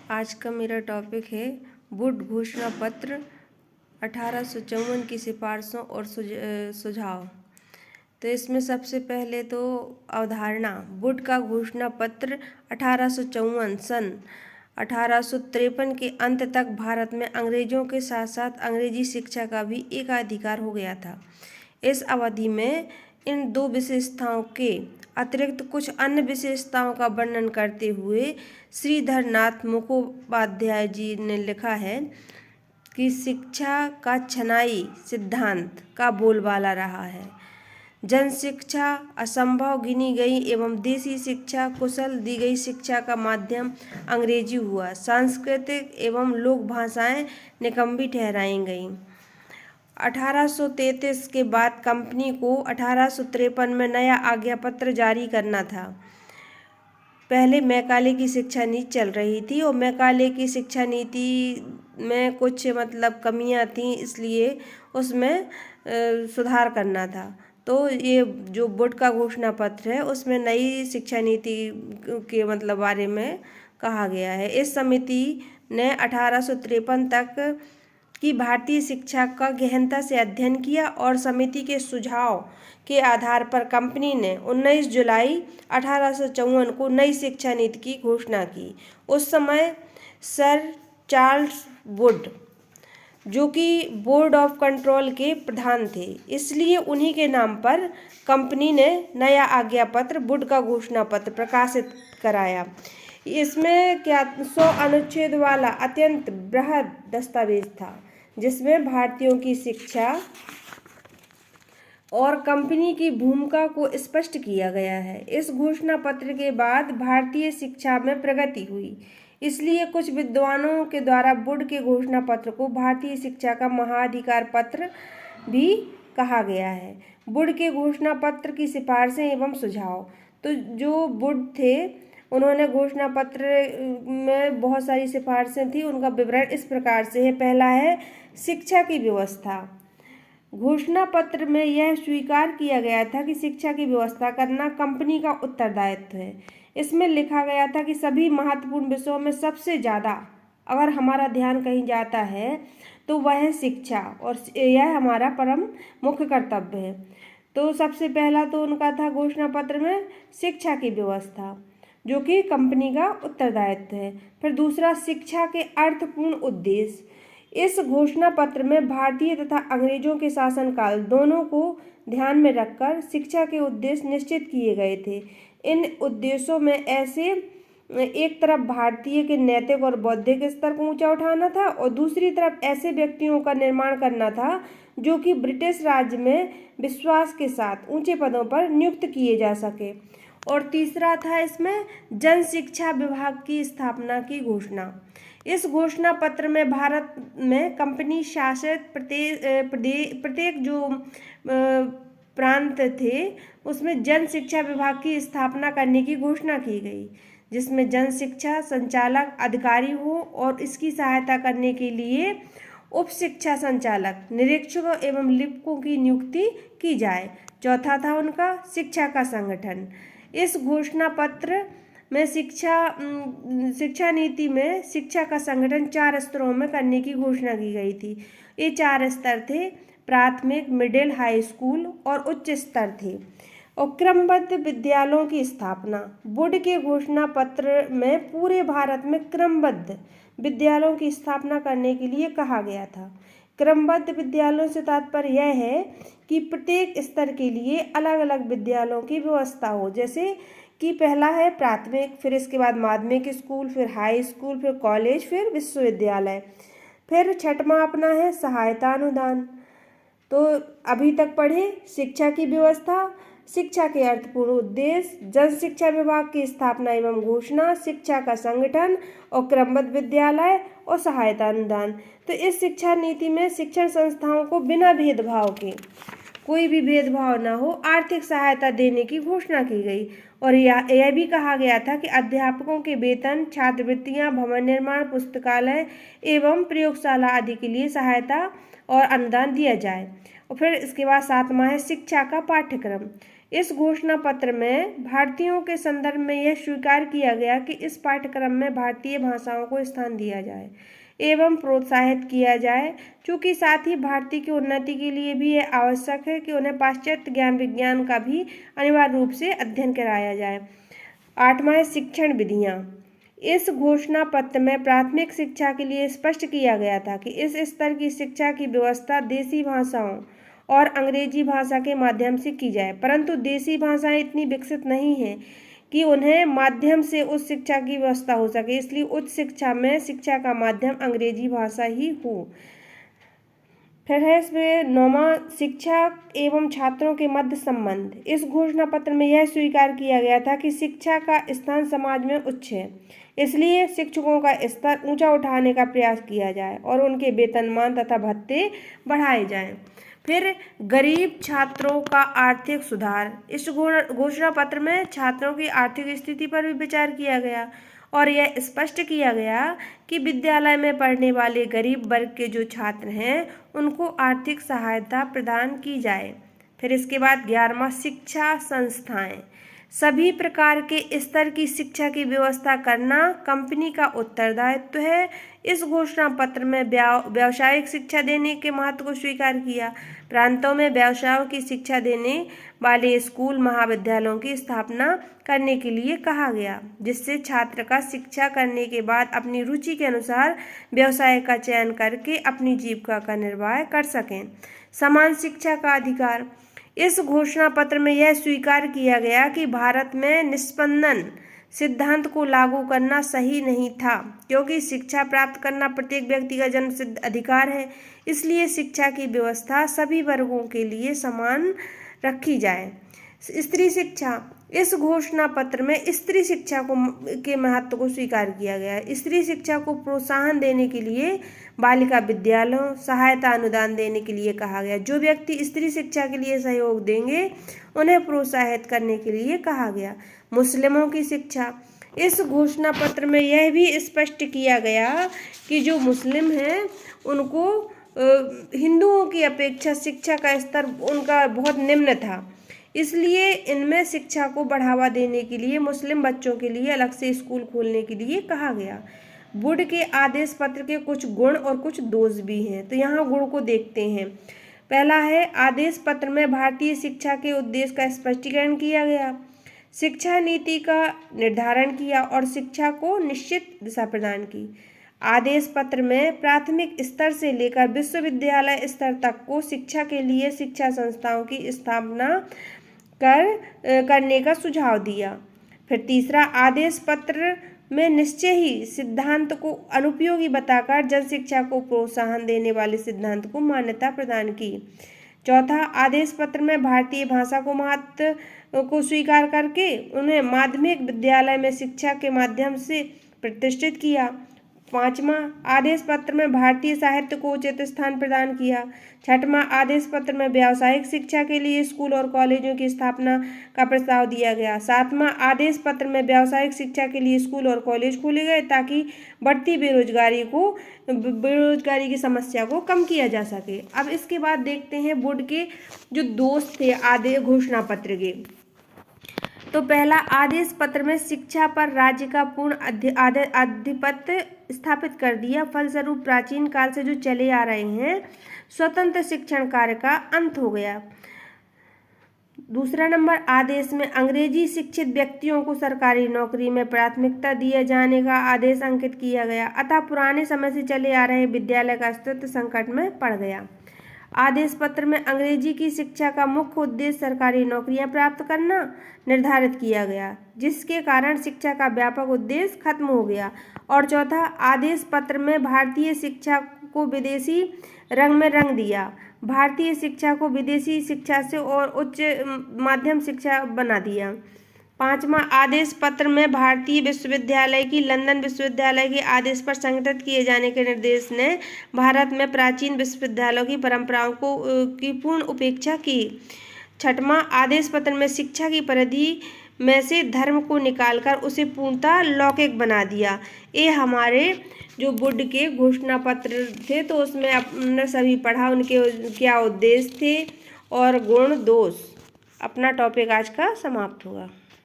आज का मेरा टॉपिक है वुड घोषणा पत्र 1854 की सिफारिशों और सुझाव। तो इसमें सबसे पहले तो अवधारणा। वुड का घोषणा पत्र 1854 सन 1853 के अंत तक भारत में अंग्रेजों के साथ साथ अंग्रेजी शिक्षा का भी एकाधिकार हो गया था। इस अवधि में इन दो विशेषताओं के अतिरिक्त कुछ अन्य विशेषताओं का वर्णन करते हुए श्रीधर नाथ मुखोपाध्याय जी ने लिखा है कि शिक्षा का छनाई सिद्धांत का बोलबाला रहा है। जन शिक्षा असंभव गिनी गई एवं देसी शिक्षा कुशल दी गई शिक्षा का माध्यम अंग्रेजी हुआ। सांस्कृतिक एवं लोक भाषाएं निकम्मी ठहराई गईं। 1833 के बाद कंपनी को 1853 में नया आज्ञा पत्र जारी करना था। पहले मैकाले की शिक्षा नीति चल रही थी और मैकाले की शिक्षा नीति में कुछ कमियां थीं, इसलिए उसमें सुधार करना था। तो ये जो वुड का घोषणा पत्र है उसमें नई शिक्षा नीति के बारे में कहा गया है। इस समिति ने 1853 तक की भारतीय शिक्षा का गहनता से अध्ययन किया और समिति के सुझाव के आधार पर कंपनी ने 19 जुलाई 1854 को नई शिक्षा नीति की घोषणा की। उस समय सर चार्ल्स वुड जो कि बोर्ड ऑफ कंट्रोल के प्रधान थे, इसलिए उन्हीं के नाम पर कंपनी ने नया आज्ञा पत्र वुड का घोषणा पत्र प्रकाशित कराया। इसमें 100 अनुच्छेद वाला अत्यंत बृहद दस्तावेज था, जिसमें भारतीयों की शिक्षा और कंपनी की भूमिका को स्पष्ट किया गया है। इस घोषणा पत्र के बाद भारतीय शिक्षा में प्रगति हुई, इसलिए कुछ विद्वानों के द्वारा वुड के घोषणा पत्र को भारतीय शिक्षा का महाधिकार पत्र भी कहा गया है। वुड के घोषणा पत्र की सिफारिशें एवं सुझाव। तो जो वुड थे उन्होंने घोषणा पत्र में बहुत सारी सिफारिशें थी, उनका विवरण इस प्रकार से है। पहला है शिक्षा की व्यवस्था। घोषणा पत्र में यह स्वीकार किया गया था कि शिक्षा की व्यवस्था करना कंपनी का उत्तरदायित्व है। इसमें लिखा गया था कि सभी महत्वपूर्ण विषयों में सबसे ज़्यादा अगर हमारा ध्यान कहीं जाता है तो वह है शिक्षा, और यह हमारा परम मुख्य कर्तव्य है। तो सबसे पहला तो उनका था घोषणा पत्र में शिक्षा की व्यवस्था, जो कि कंपनी का उत्तरदायित्व है। फिर दूसरा, शिक्षा के अर्थपूर्ण उद्देश्य। इस घोषणा पत्र में भारतीय तथा अंग्रेजों के शासनकाल दोनों को ध्यान में रखकर शिक्षा के उद्देश्य निश्चित किए गए थे। इन उद्देश्यों में ऐसे एक तरफ भारतीय के नैतिक और बौद्धिक स्तर को ऊंचा उठाना था और दूसरी तरफ ऐसे व्यक्तियों का निर्माण करना था जो कि ब्रिटिश राज्य में विश्वास के साथ ऊंचे पदों पर नियुक्त किए जा सके। और तीसरा था इसमें जन शिक्षा विभाग की स्थापना की घोषणा। इस घोषणा पत्र में भारत में कंपनी शासित प्रत्येक जो प्रांत थे उसमें जन शिक्षा विभाग की स्थापना करने की घोषणा की गई, जिसमें जन शिक्षा संचालक अधिकारी हो और इसकी सहायता करने के लिए उप शिक्षा संचालक, निरीक्षकों एवं लिपिकों की नियुक्ति की जाए। चौथा था उनका शिक्षा का संगठन। इस घोषणा पत्र में शिक्षा नीति में शिक्षा का संगठन 4 स्तरों में करने की घोषणा की गई थी। ये 4 स्तर थे: प्राथमिक, मिडिल, हाई स्कूल और उच्च स्तर थे। और क्रमबद्ध विद्यालयों की स्थापना। वुड के घोषणा पत्र में पूरे भारत में क्रमबद्ध विद्यालयों की स्थापना करने के लिए कहा गया था। क्रमबद्ध विद्यालयों से तात्पर्य यह है कि प्रत्येक स्तर के लिए अलग अलग विद्यालयों की व्यवस्था हो, जैसे कि पहला है प्राथमिक, फिर इसके बाद माध्यमिक स्कूल, फिर हाई स्कूल, फिर कॉलेज, फिर विश्वविद्यालय। फिर छठवां अपना है सहायता अनुदान। तो अभी तक पढ़े शिक्षा की व्यवस्था, शिक्षा के अर्थपूर्ण उद्देश्य, जन शिक्षा विभाग की स्थापना एवं घोषणा, शिक्षा का संगठन और क्रमबद्ध विद्यालय और सहायता अनुदान। तो इस शिक्षा नीति में शिक्षण संस्थाओं को बिना भेदभाव के, कोई भी भेदभाव न हो, आर्थिक सहायता देने की घोषणा की गई। और यह भी कहा गया था कि अध्यापकों के वेतन, छात्रवृत्तियां, भवन निर्माण, पुस्तकालय एवं प्रयोगशाला आदि के लिए सहायता और अनुदान दिया जाए। और फिर इसके बाद 7वां है शिक्षा का पाठ्यक्रम। इस घोषणा पत्र में भारतीयों के संदर्भ में यह स्वीकार किया गया कि इस पाठ्यक्रम में भारतीय भाषाओं को स्थान दिया जाए एवं प्रोत्साहित किया जाए, चूँकि साथ ही भारतीय की उन्नति के लिए भी यह आवश्यक है कि उन्हें पाश्चात्य ज्ञान विज्ञान का भी अनिवार्य रूप से अध्ययन कराया जाए। 8वां शिक्षण विधियाँ। इस घोषणा पत्र में प्राथमिक शिक्षा के लिए स्पष्ट किया गया था कि इस स्तर की शिक्षा की व्यवस्था देसी भाषाओं और अंग्रेजी भाषा के माध्यम से की जाए, परंतु देसी भाषाएं इतनी विकसित नहीं हैं कि उन्हें माध्यम से उच्च शिक्षा की व्यवस्था हो सके, इसलिए उच्च शिक्षा में शिक्षा का माध्यम अंग्रेजी भाषा ही हो। फिर है इसमें 9वां शिक्षा एवं छात्रों के मध्य संबंध। इस घोषणा पत्र में यह स्वीकार किया गया था कि शिक्षा का स्थान समाज में उच्च है, इसलिए शिक्षकों का स्तर ऊंचा उठाने का प्रयास किया जाए और उनके वेतनमान तथा भत्ते बढ़ाए जाएं। फिर गरीब छात्रों का आर्थिक सुधार। इस घोषणा पत्र में छात्रों की आर्थिक स्थिति पर भी विचार किया गया और यह स्पष्ट किया गया कि विद्यालय में पढ़ने वाले गरीब वर्ग के जो छात्र हैं उनको आर्थिक सहायता प्रदान की जाए। फिर इसके बाद 11वां शिक्षा संस्थाएं। सभी प्रकार के स्तर की शिक्षा की व्यवस्था करना कंपनी का उत्तरदायित्व है। इस घोषणा पत्र में व्यावसायिक शिक्षा देने के महत्व को स्वीकार किया। प्रांतों में व्यवसायों की शिक्षा देने वाले स्कूल महाविद्यालयों की स्थापना करने के लिए कहा गया, जिससे छात्र का शिक्षा करने के बाद अपनी रुचि के अनुसार व्यवसाय का चयन करके अपनी जीविका का निर्वाह कर सकें। समान शिक्षा का अधिकार। इस घोषणा पत्र में यह स्वीकार किया गया कि भारत में निष्पंदन सिद्धांत को लागू करना सही नहीं था, क्योंकि शिक्षा प्राप्त करना प्रत्येक व्यक्ति का जन्मसिद्ध अधिकार है, इसलिए शिक्षा की व्यवस्था सभी वर्गों के लिए समान रखी जाए। स्त्री शिक्षा। इस घोषणा पत्र में स्त्री शिक्षा के महत्व को स्वीकार किया गया है। स्त्री शिक्षा को प्रोत्साहन देने के लिए बालिका विद्यालयों सहायता अनुदान देने के लिए कहा गया। जो व्यक्ति स्त्री शिक्षा के लिए सहयोग देंगे उन्हें प्रोत्साहित करने के लिए कहा गया। मुस्लिमों की शिक्षा। इस घोषणा पत्र में यह भी स्पष्ट किया गया कि जो मुस्लिम हैं उनको हिंदुओं की अपेक्षा शिक्षा का स्तर उनका बहुत निम्न था, इसलिए इनमें शिक्षा को बढ़ावा देने के लिए मुस्लिम बच्चों के लिए अलग से स्कूल खोलने के लिए कहा गया। बोर्ड के आदेश पत्र के कुछ गुण और कुछ दोष भी हैं, तो यहाँ गुण को देखते हैं। पहला है, आदेश पत्र में भारतीय शिक्षा के उद्देश्य का स्पष्टीकरण किया गया, शिक्षा नीति का निर्धारण किया और शिक्षा को निश्चित दिशा प्रदान की। आदेश पत्र में प्राथमिक स्तर से लेकर विश्वविद्यालय स्तर तक को शिक्षा के लिए शिक्षा संस्थाओं की स्थापना करने का सुझाव दिया। फिर तीसरा, आदेश पत्र में निश्चय ही सिद्धांत को अनुपयोगी बताकर जन शिक्षा को प्रोत्साहन देने वाले सिद्धांत को मान्यता प्रदान की। चौथा, आदेश पत्र में भारतीय भाषा को महत्व को स्वीकार करके उन्हें माध्यमिक विद्यालय में शिक्षा के माध्यम से प्रतिष्ठित किया। 5वां, आदेश पत्र में भारतीय साहित्य को उचित स्थान प्रदान किया। 6वां, आदेश पत्र में व्यावसायिक शिक्षा के लिए स्कूल और कॉलेजों की स्थापना का प्रस्ताव दिया गया। 7वां, आदेश पत्र में व्यावसायिक शिक्षा के लिए स्कूल और कॉलेज खोले गए ताकि बढ़ती बेरोजगारी की समस्या को कम किया जा सके। अब इसके बाद देखते हैं बोर्ड के जो दोष थे आदेश घोषणा पत्र के। तो पहला, आदेश पत्र में शिक्षा पर राज्य का पूर्ण आधिपत्य स्थापित कर दिया, फलस्वरूप प्राचीन काल से जो चले आ रहे हैं स्वतंत्र शिक्षण कार्य का अंत हो गया। दूसरा नंबर, आदेश में अंग्रेजी शिक्षित व्यक्तियों को सरकारी नौकरी में प्राथमिकता दिए जाने का आदेश अंकित किया गया, अतः पुराने समय से चले आ रहे विद्यालय का अस्तित्व संकट में पड़ गया। आदेश पत्र में अंग्रेजी की शिक्षा का मुख्य उद्देश्य सरकारी नौकरियां प्राप्त करना निर्धारित किया गया, जिसके कारण शिक्षा का व्यापक उद्देश्य खत्म हो गया। और चौथा, आदेश पत्र में भारतीय शिक्षा को विदेशी रंग में रंग दिया, भारतीय शिक्षा को विदेशी शिक्षा से और उच्च माध्यम शिक्षा बना दिया। 5वां, आदेश पत्र में भारतीय विश्वविद्यालय की लंदन विश्वविद्यालय के आदेश पर संगठित किए जाने के निर्देश ने भारत में प्राचीन विश्वविद्यालयों की परंपराओं की पूर्ण उपेक्षा की। 6वां, आदेश पत्र में शिक्षा की परिधि में से धर्म को निकालकर उसे पूर्णतः लौकिक बना दिया। ये हमारे जो बोर्ड के घोषणा पत्र थे, तो उसमें आपने सभी पढ़ा उनके क्या उद्देश्य थे और गुण दोष। अपना टॉपिक आज का समाप्त हुआ।